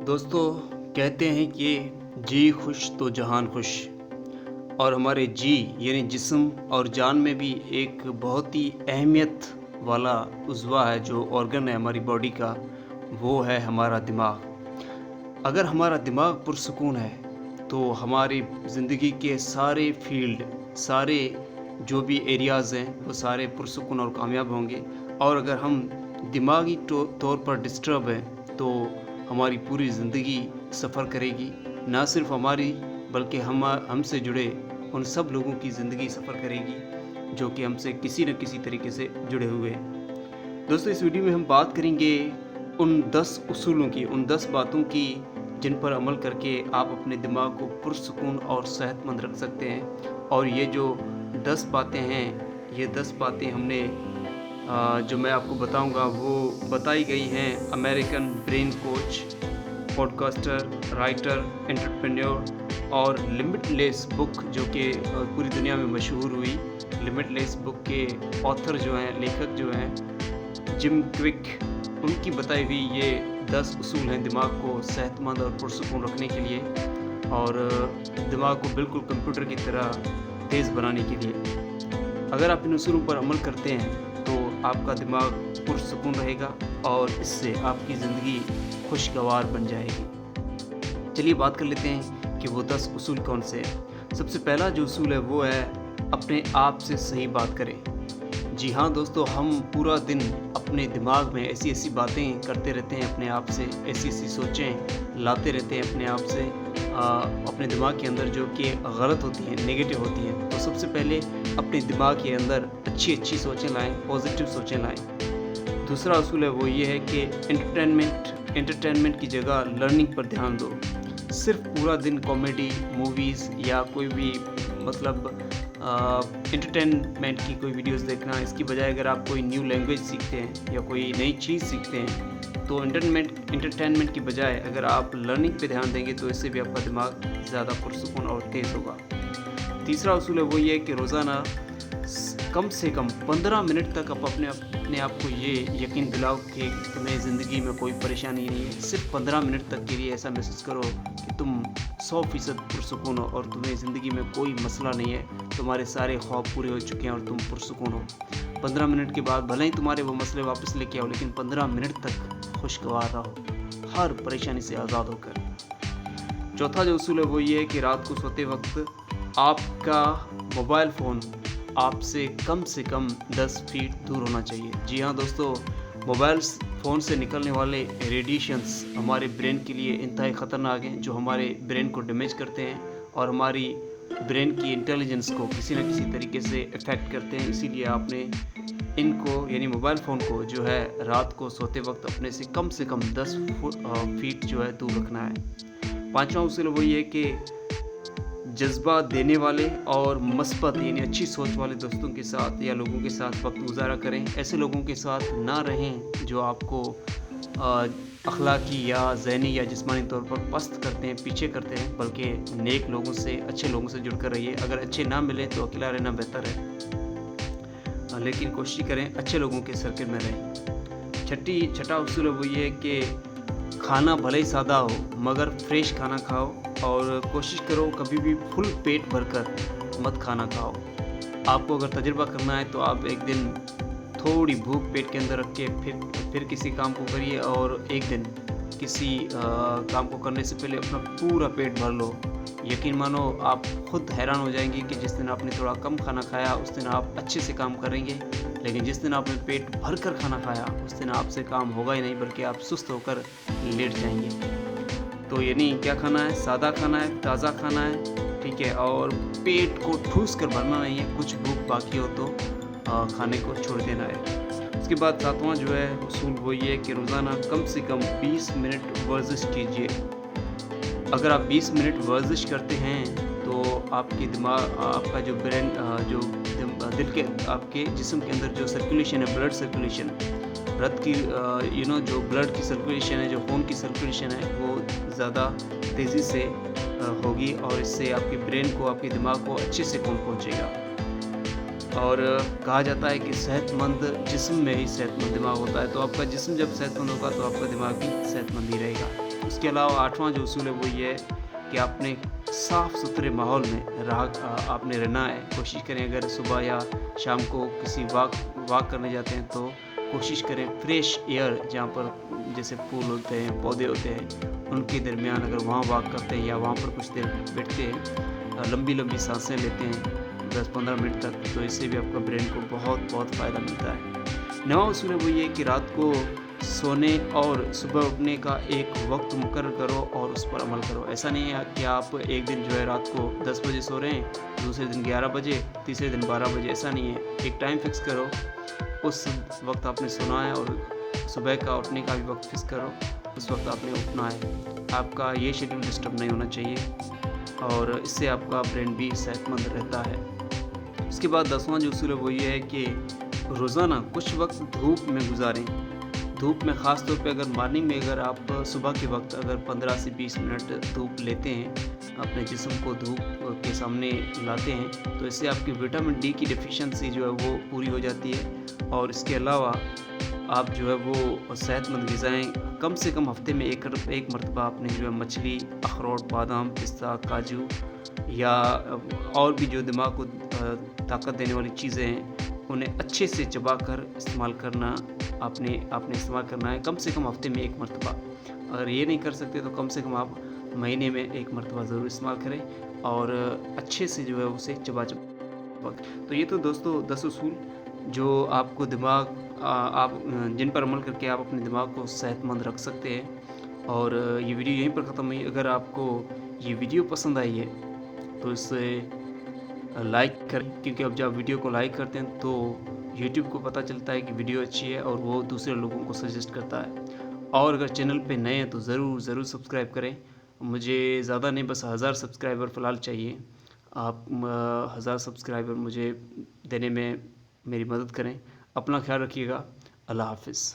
دوستو کہتے ہیں کہ جی خوش تو جہان خوش، اور ہمارے جی یعنی جسم اور جان میں بھی ایک بہت ہی اہمیت والا عضو ہے، جو آرگن ہے ہماری باڈی کا، وہ ہے ہمارا دماغ۔ اگر ہمارا دماغ پرسکون ہے تو ہماری زندگی کے سارے فیلڈ، سارے جو بھی ایریاز ہیں وہ سارے پرسکون اور کامیاب ہوں گے، اور اگر ہم دماغی طور پر ڈسٹرب ہیں تو ہماری پوری زندگی سفر کرے گی۔ نہ صرف ہماری بلکہ ہم سے جڑے ان سب لوگوں کی زندگی سفر کرے گی جو کہ ہم سے کسی نہ کسی طریقے سے جڑے ہوئے ہیں۔ دوستو اس ویڈیو میں ہم بات کریں گے ان 10 اصولوں کی، ان 10 باتوں کی جن پر عمل کر کے آپ اپنے دماغ کو پرسکون اور صحت مند رکھ سکتے ہیں۔ اور یہ جو 10 باتیں ہیں، یہ 10 باتیں ہم نے جو میں آپ کو بتاؤں گا وہ بتائی گئی ہیں American brain coach, podcaster, writer, entrepreneur اور لمٹ لیس بک جو کہ پوری دنیا میں مشہور ہوئی۔ لمٹ لیس بک کے آتھر جو ہیں، لیکھک جو ہیں جم کوک، ان کی بتائی ہوئی یہ 10 اصول ہیں دماغ کو صحت مند اور پرسکون رکھنے کے لیے، اور دماغ کو بالکل کمپیوٹر کی طرح تیز بنانے کے لیے۔ اگر آپ ان اصولوں پر عمل کرتے ہیں تو آپ کا دماغ پرسکون رہے گا اور اس سے آپ کی زندگی خوشگوار بن جائے گی۔ چلیے بات کر لیتے ہیں کہ وہ 10 اصول کون سے ہیں۔ سب سے پہلا جو اصول ہے وہ ہے اپنے آپ سے صحیح بات کریں۔ جی ہاں دوستو، ہم پورا دن اپنے دماغ میں ایسی باتیں کرتے رہتے ہیں، اپنے آپ سے ایسی سوچیں لاتے رہتے ہیں اپنے آپ سے، اپنے دماغ کے اندر جو کہ غلط ہوتی ہیں، نیگیٹو ہوتی ہیں۔ تو سب سے پہلے اپنے دماغ کے اندر اچھی سوچیں لائیں، پازیٹیو سوچیں لائیں۔ دوسرا اصول ہے وہ یہ ہے کہ انٹرٹینمنٹ کی جگہ لرننگ پر دھیان دو۔ صرف پورا دن کامیڈی، موویز یا کوئی بھی انٹرٹینمنٹ کی کوئی ویڈیوز دیکھنا، اس کی بجائے اگر آپ کوئی نیو لینگویج سیکھتے ہیں یا کوئی نئی چیز سیکھتے ہیں تو انٹرٹینمنٹ کی بجائے اگر آپ لرننگ پہ دھیان دیں گے تو اس سے بھی آپ کا دماغ زیادہ پرسکون اور تیز ہوگا۔ تیسرا اصول ہے وہ یہ کہ روزانہ کم سے کم 15 منٹ تک آپ اپنے آپ کو یہ یقین دلاؤ کہ تمہیں زندگی میں کوئی پریشانی نہیں ہے۔ صرف 15 منٹ تک کے لیے ایسا محسوس کرو کہ تم 100% پرسکون ہو اور تمہیں زندگی میں کوئی مسئلہ نہیں ہے، تمہارے سارے خواب پورے ہو چکے ہیں اور تم پرسکون ہو۔ 15 منٹ کے بعد بھلے ہی تمہارے وہ مسئلے واپس لے کے آؤ، لیکن 15 منٹ تک خوشگوار رہو، ہر پریشانی سے آزاد ہو کر۔ چوتھا جو اصول ہے وہ یہ ہے کہ رات کو سوتے وقت آپ کا موبائل فون آپ سے کم 10 فیٹ دور ہونا چاہیے۔ جی ہاں دوستو، موبائل فون سے نکلنے والے ریڈیشنز ہمارے برین کے لیے انتہائی خطرناک ہیں، جو ہمارے برین کو ڈیمیج کرتے ہیں اور ہماری برین کی انٹیلیجنس کو کسی نہ کسی طریقے سے افیکٹ کرتے ہیں۔ اسی لیے آپ نے ان کو یعنی موبائل فون کو جو ہے رات کو سوتے وقت اپنے سے کم 10 فیٹ جو ہے دور رکھنا ہے۔ پانچواں اصول وہ یہ ہے کہ جذبہ دینے والے اور مثبت یعنی اچھی سوچ والے دوستوں کے ساتھ یا لوگوں کے ساتھ وقت گزارا کریں۔ ایسے لوگوں کے ساتھ نہ رہیں جو آپ کو اخلاقی یا ذہنی یا جسمانی طور پر پست کرتے ہیں، پیچھے کرتے ہیں، بلکہ نیک لوگوں سے، اچھے لوگوں سے جڑ کر رہیے۔ اگر اچھے نہ ملیں تو اکیلا رہنا بہتر ہے، لیکن کوشش کریں اچھے لوگوں کے سرکل میں رہیں۔ چھٹا اصول وہ یہ ہے کہ کھانا بھلے ہی سادہ ہو مگر فریش کھانا کھاؤ، اور کوشش کرو کبھی بھی فل پیٹ بھر کر مت کھانا کھاؤ۔ آپ کو اگر تجربہ کرنا ہے تو آپ ایک دن تھوڑی بھوک پیٹ کے اندر رکھ کے پھر کسی کام کو کریے، اور ایک دن کسی کام کو کرنے سے پہلے اپنا پورا پیٹ بھر لو۔ یقین مانو آپ خود حیران ہو جائیں گے کہ جس دن آپ نے تھوڑا کم کھانا کھایا اس دن آپ اچھے سے کام کریں گے، لیکن جس دن آپ نے پیٹ بھر کر کھانا کھایا اس دن آپ سے کام ہوگا ہی نہیں، بلکہ آپ سست ہو کر لیٹ جائیں گے۔ تو یعنی کیا کھانا ہے؟ سادہ کھانا ہے، تازہ کھانا ہے، ٹھیک ہے، اور پیٹ کو ٹھوس کر بھرنا نہیں ہے۔ کچھ بھوک باقی ہو تو کھانے کو چھوڑ دینا ہے۔ اس کے بعد ساتواں جو ہے اصول وہ یہ ہے کہ روزانہ کم سے کم 20 منٹ ورزش کیجیے۔ اگر آپ 20 منٹ ورزش کرتے ہیں تو آپ کے دماغ، آپ کا جو برین، جو دل کے، آپ کے جسم کے اندر جو سرکولیشن ہے، بلڈ سرکولیشن، رت کی جو بلڈ کی سرکولیشن ہے، جو خون کی سرکولیشن ہے، وہ زیادہ تیزی سے ہوگی، اور اس سے آپ کے برین کو، آپ کے دماغ کو اچھے سے خون پہنچے گا۔ اور کہا جاتا ہے کہ صحت مند جسم میں ہی صحت مند دماغ ہوتا ہے، تو آپ کا جسم جب صحت مند ہوگا تو آپ کا دماغ بھی صحت مند ہی رہے گا۔ اس کے علاوہ 8واں جو اصول ہے وہ یہ ہے کہ آپ نے صاف ستھرے ماحول میں آپ نے رہنا ہے. کوشش کریں اگر صبح یا شام کو کسی واک کرنے جاتے ہیں تو کوشش کریں فریش ایئر جہاں پر جیسے پھول ہوتے ہیں پودے ہوتے ہیں ان کے درمیان اگر وہاں واک کرتے ہیں یا وہاں پر کچھ دیر بیٹھتے ہیں, لمبی سانسیں لیتے ہیں 10-15 منٹ تک, تو اس سے بھی آپ کا برین کو بہت فائدہ ملتا ہے. 9واں اصول ہے وہ یہ کہ رات کو سونے اور صبح اٹھنے کا ایک وقت مقرر کرو اور اس پر عمل کرو. ایسا نہیں ہے کہ آپ ایک دن جو ہے رات کو 10 بجے سو رہے ہیں, دوسرے دن 11 بجے, تیسرے دن 12 بجے, ایسا نہیں ہے. ایک ٹائم فکس کرو, اس وقت آپ نے سونا ہے, اور صبح کا اٹھنے کا بھی وقت فکس کرو, اس وقت آپ نے اٹھنا ہے. آپ کا یہ شیڈول ڈسٹرب نہیں ہونا چاہیے, اور اس سے آپ کا برین بھی صحت مند رہتا ہے. اس کے بعد 10واں جو اصول ہے وہ یہ ہے کہ روزانہ کچھ وقت دھوپ میں گزاریں. دھوپ میں خاص طور پہ اگر مارننگ میں اگر آپ صبح کے وقت اگر 15 سے 20 منٹ دھوپ لیتے ہیں, اپنے جسم کو دھوپ کے سامنے لاتے ہیں, تو اس سے آپ کی وٹامن ڈی کی ڈیفیشنسی جو ہے وہ پوری ہو جاتی ہے. اور اس کے علاوہ آپ جو ہے وہ صحت مند غذائیں کم سے کم ہفتے میں ایک مرتبہ آپ نے جو ہے مچھلی, اخروٹ, بادام, پستہ, کاجو یا اور بھی جو دماغ کو طاقت دینے والی چیزیں ہیں انہیں اچھے سے چبا کر استعمال کرنا آپ نے استعمال کرنا ہے, کم سے کم ہفتے میں ایک مرتبہ. اگر یہ نہیں کر سکتے تو کم سے کم آپ مہینے میں ایک مرتبہ ضرور استعمال کریں, اور اچھے سے جو ہے اسے چبا. تو یہ تو دوستو 10 اصول جو آپ کو آپ جن پر عمل کر کے آپ اپنے دماغ کو صحت مند رکھ سکتے ہیں. اور یہ ویڈیو یہیں پر ختم ہوئی. اگر آپ کو یہ ویڈیو پسند آئی ہے تو اسے لائک کریں, کیونکہ اب جب ویڈیو کو لائک کرتے ہیں تو یوٹیوب کو پتہ چلتا ہے کہ ویڈیو اچھی ہے اور وہ دوسرے لوگوں کو سجیسٹ کرتا ہے. اور اگر چینل پہ نئے ہیں تو ضرور سبسکرائب کریں. مجھے زیادہ نہیں, بس 1000 سبسکرائبر فی الحال چاہیے. آپ 1000 سبسکرائبر مجھے دینے میں میری مدد کریں. اپنا خیال رکھیے گا. اللہ حافظ.